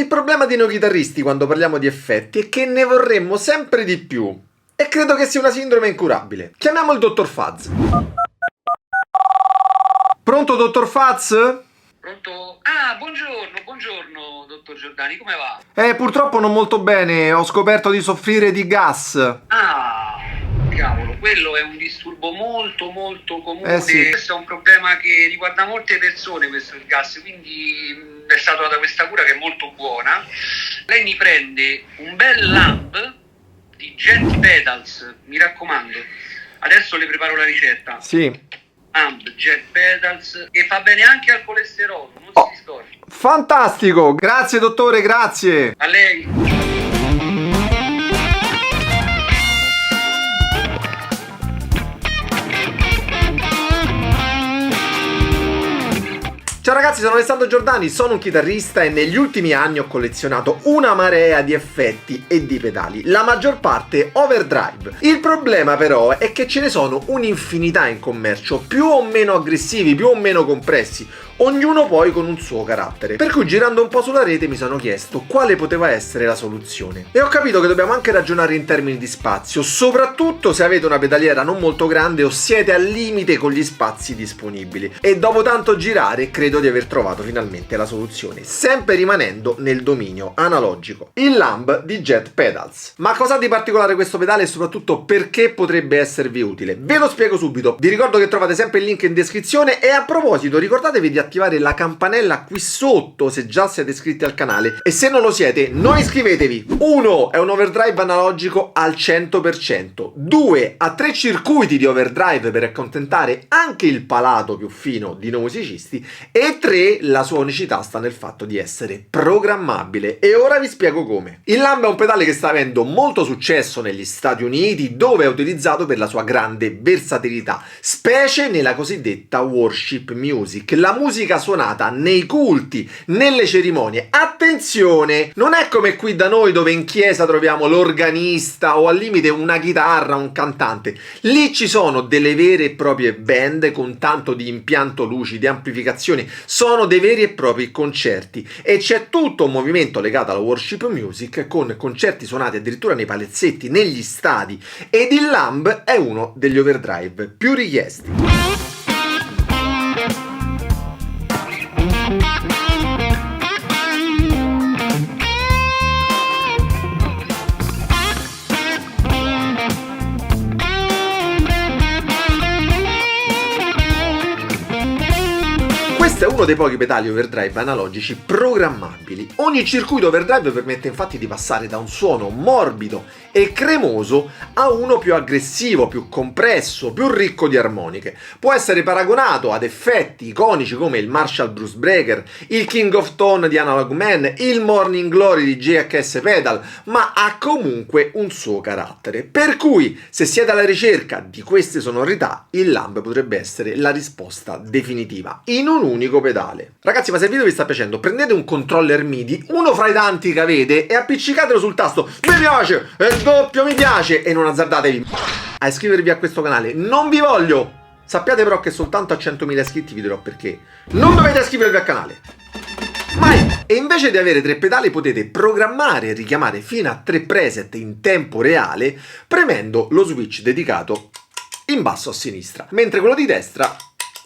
Il problema di noi chitarristi quando parliamo di effetti è che ne vorremmo sempre di più. E credo che sia una sindrome incurabile. Chiamiamo il dottor Faz. Pronto, dottor Faz? Pronto? Ah, buongiorno, dottor Giordani, come va? Purtroppo non molto bene, ho scoperto di soffrire di gas. Ah, cavolo, quello è un disturbo molto comune. Sì. Questo è un problema che riguarda molte persone, questo il gas, quindi è stata data questa cura che è molto buona. Lei mi prende un bel lamp di Jet Pedals, mi raccomando. Adesso le preparo la ricetta. Sì. Jet Pedals, e fa bene anche al colesterolo, non si discordi. Fantastico, grazie dottore, grazie. A lei. Ciao ragazzi, sono Alessandro Giordani, sono un chitarrista e negli ultimi anni ho collezionato una marea di effetti e di pedali, la maggior parte overdrive. Il problema però è che ce ne sono un'infinità in commercio, più o meno aggressivi, più o meno compressi, ognuno poi con un suo carattere. Per cui girando un po' sulla rete mi sono chiesto quale poteva essere la soluzione. E ho capito che dobbiamo anche ragionare in termini di spazio, soprattutto se avete una pedaliera non molto grande o siete al limite con gli spazi disponibili. E dopo tanto girare credo di aver trovato finalmente la soluzione, sempre rimanendo nel dominio analogico. Il Lamb di Jet Pedals. Ma cosa ha di particolare questo pedale e soprattutto perché potrebbe esservi utile? Ve lo spiego subito. Vi ricordo che trovate sempre il link in descrizione e a proposito ricordatevi di attivare la campanella qui sotto se già siete iscritti al canale e se non lo siete non iscrivetevi. 1. È un overdrive analogico al 100%. 2. Ha 3 circuiti di overdrive per accontentare anche il palato più fino di noi musicisti e 3. La sua unicità sta nel fatto di essere programmabile e ora vi spiego come. Il Lamb è un pedale che sta avendo molto successo negli Stati Uniti dove è utilizzato per la sua grande versatilità, specie nella cosiddetta worship music, la musica suonata nei culti, nelle cerimonie. Attenzione, non è come qui da noi dove in chiesa troviamo l'organista o al limite una chitarra, un cantante. Lì ci sono delle vere e proprie band con tanto di impianto luci, di amplificazioni, sono dei veri e propri concerti e c'è tutto un movimento legato alla worship music con concerti suonati addirittura nei palazzetti, negli stadi, ed il Lamb è uno degli overdrive più richiesti. Questo è uno dei pochi pedali overdrive analogici programmabili. Ogni circuito overdrive permette infatti di passare da un suono morbido e cremoso a uno più aggressivo, più compresso, più ricco di armoniche. Può essere paragonato ad effetti iconici come il Marshall Bruce Breaker, il King of Tone di Analog Man, il Morning Glory di JHS Pedal, ma ha comunque un suo carattere. Per cui, se siete alla ricerca di queste sonorità, il Lamb potrebbe essere la risposta definitiva in un unico pedale. Ragazzi, ma se il video vi sta piacendo, prendete un controller MIDI, uno fra i tanti che avete, e appiccicatelo sul tasto mi piace e doppio mi piace e non azzardatevi a iscrivervi a questo canale. Non vi voglio! Sappiate però che soltanto a 100.000 iscritti vi dirò perché. Non dovete iscrivervi al canale! Mai! E invece di avere 3 pedali potete programmare e richiamare fino a 3 preset in tempo reale premendo lo switch dedicato in basso a sinistra, mentre quello di destra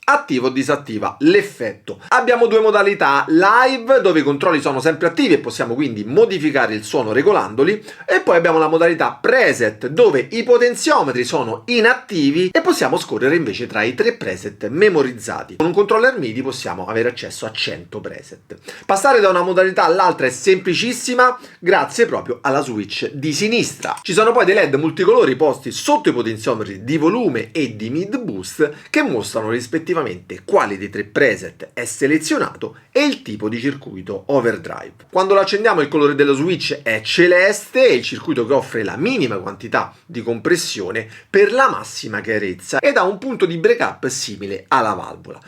attivo o disattiva l'effetto. Abbiamo 2 modalità: live, dove i controlli sono sempre attivi e possiamo quindi modificare il suono regolandoli, e poi abbiamo la modalità preset, dove i potenziometri sono inattivi e possiamo scorrere invece tra i 3 preset memorizzati. Con un controller MIDI possiamo avere accesso a 100 preset. Passare da una modalità all'altra è semplicissima grazie proprio alla switch di sinistra. Ci sono poi dei LED multicolori posti sotto i potenziometri di volume e di mid boost che mostrano rispettivamente quali dei 3 preset è selezionato e il tipo di circuito overdrive. Quando lo accendiamo il colore dello switch è celeste e il circuito che offre la minima quantità di compressione per la massima chiarezza ed ha un punto di breakup simile alla valvola.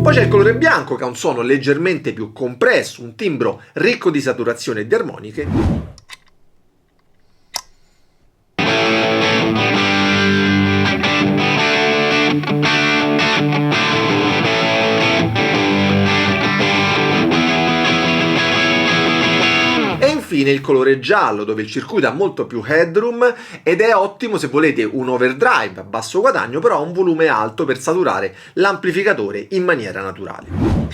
Poi c'è il colore bianco, che ha un suono leggermente più compresso, un timbro ricco di saturazione e di armoniche. Infine il colore giallo, dove il circuito ha molto più headroom ed è ottimo se volete un overdrive a basso guadagno, però ha un volume alto per saturare l'amplificatore in maniera naturale.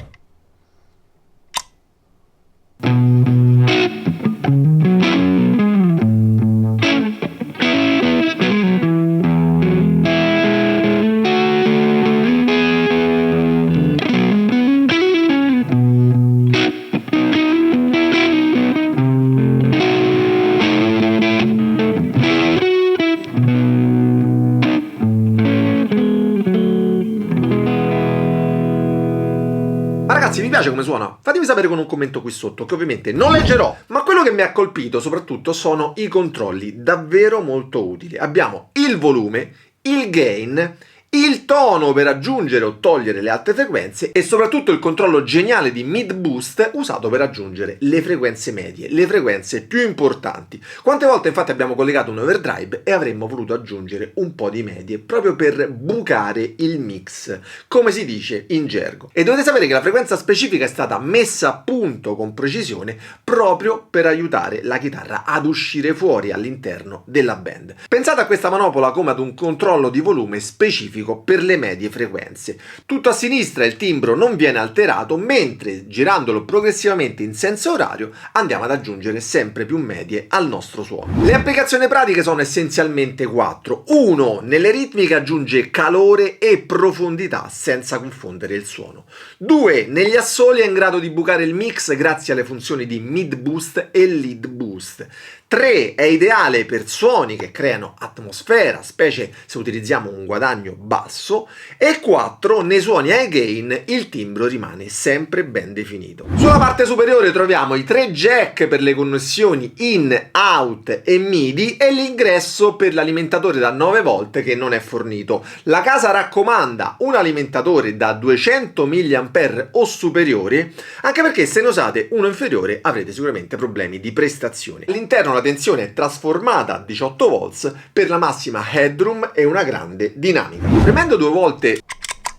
Ragazzi, vi piace come suona? Fatemi sapere con un commento qui sotto, che ovviamente non leggerò, ma quello che mi ha colpito soprattutto sono i controlli, davvero molto utili. Abbiamo il volume, il gain, il tono per aggiungere o togliere le alte frequenze e soprattutto il controllo geniale di mid boost usato per aggiungere le frequenze medie, le frequenze più importanti. Quante volte infatti abbiamo collegato un overdrive e avremmo voluto aggiungere un po' di medie proprio per bucare il mix, come si dice in gergo. E dovete sapere che la frequenza specifica è stata messa a punto con precisione proprio per aiutare la chitarra ad uscire fuori all'interno della band. Pensate a questa manopola come ad un controllo di volume specifico per le medie frequenze. Tutto a sinistra il timbro non viene alterato, mentre girandolo progressivamente in senso orario andiamo ad aggiungere sempre più medie al nostro suono. Le applicazioni pratiche sono essenzialmente 4. 1. Nelle ritmiche aggiunge calore e profondità senza confondere il suono. 2. Negli assoli è in grado di bucare il mix grazie alle funzioni di mid boost e lead boost. 3. È ideale per suoni che creano atmosfera, specie se utilizziamo un guadagno basso. E 4. Nei suoni high gain il timbro rimane sempre ben definito. Sulla parte superiore troviamo i 3 jack per le connessioni in, out e MIDI e l'ingresso per l'alimentatore da 9 volt che non è fornito. La casa raccomanda un alimentatore da 200 mAh o superiore, anche perché se ne usate uno inferiore avrete sicuramente problemi di prestazione. All'interno la tensione è trasformata a 18 volts per la massima headroom e una grande dinamica. Premendo 2 volte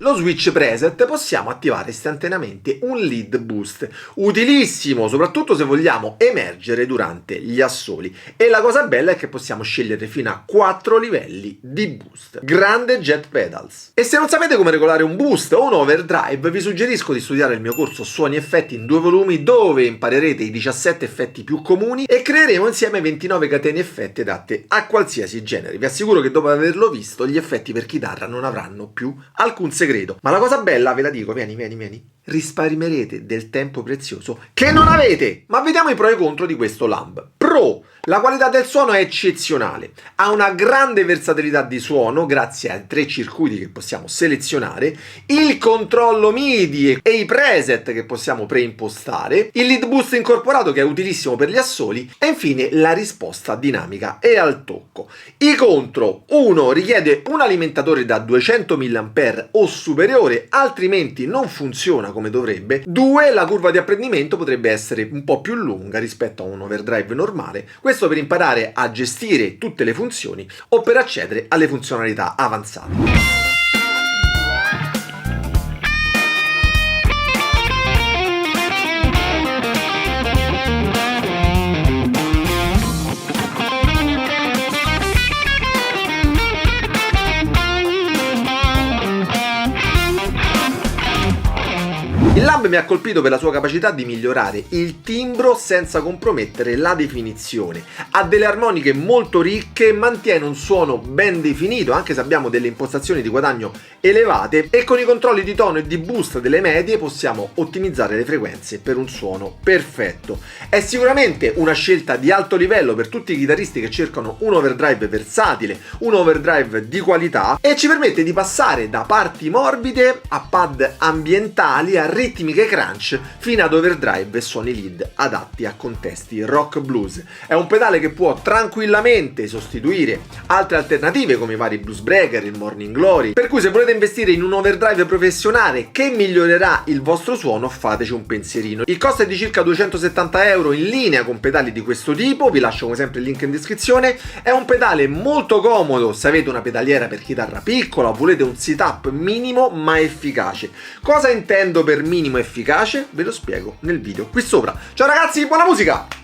lo switch preset possiamo attivare istantaneamente un lead boost, utilissimo soprattutto se vogliamo emergere durante gli assoli, e la cosa bella è che possiamo scegliere fino a 4 livelli di boost. Grande jet pedals. E se non sapete come regolare un boost o un overdrive, vi suggerisco di studiare il mio corso Suoni Effetti in 2 volumi, dove imparerete i 17 effetti più comuni e creeremo insieme 29 catene effetti adatte a qualsiasi genere. Vi assicuro che dopo averlo visto gli effetti per chitarra non avranno più alcun segreto. Ma la cosa bella, ve la dico, vieni, risparmierete del tempo prezioso che non avete. Ma vediamo i pro e i contro di questo Lamb. Pro: la qualità del suono è eccezionale, ha una grande versatilità di suono grazie ai 3 circuiti che possiamo selezionare, il controllo MIDI e i preset che possiamo preimpostare, il lead boost incorporato che è utilissimo per gli assoli e infine la risposta dinamica e al tocco. I contro: 1. Richiede un alimentatore da 200 mAh o superiore, altrimenti non funziona come dovrebbe. 2. La curva di apprendimento potrebbe essere un po' più lunga rispetto a un overdrive normale, questo per imparare a gestire tutte le funzioni o per accedere alle funzionalità avanzate. Il Lamb mi ha colpito per la sua capacità di migliorare il timbro senza compromettere la definizione. Ha delle armoniche molto ricche, mantiene un suono ben definito anche se abbiamo delle impostazioni di guadagno elevate, e con i controlli di tono e di boost delle medie possiamo ottimizzare le frequenze per un suono perfetto. È sicuramente una scelta di alto livello per tutti i chitarristi che cercano un overdrive versatile, un overdrive di qualità, e ci permette di passare da parti morbide a pad ambientali a ritmiche crunch fino ad overdrive e suoni lead adatti a contesti rock blues. È un pedale che può tranquillamente sostituire altre alternative come i vari Blues Breaker, il Morning Glory, per cui se volete investire in un overdrive professionale che migliorerà il vostro suono, fateci un pensierino. Il costo è di circa 270 euro in linea con pedali di questo tipo, vi lascio come sempre il link in descrizione. È un pedale molto comodo se avete una pedaliera per chitarra piccola o volete un setup minimo ma efficace. Cosa intendo per minimo efficace? Ve lo spiego nel video qui sopra. Ciao ragazzi, buona musica!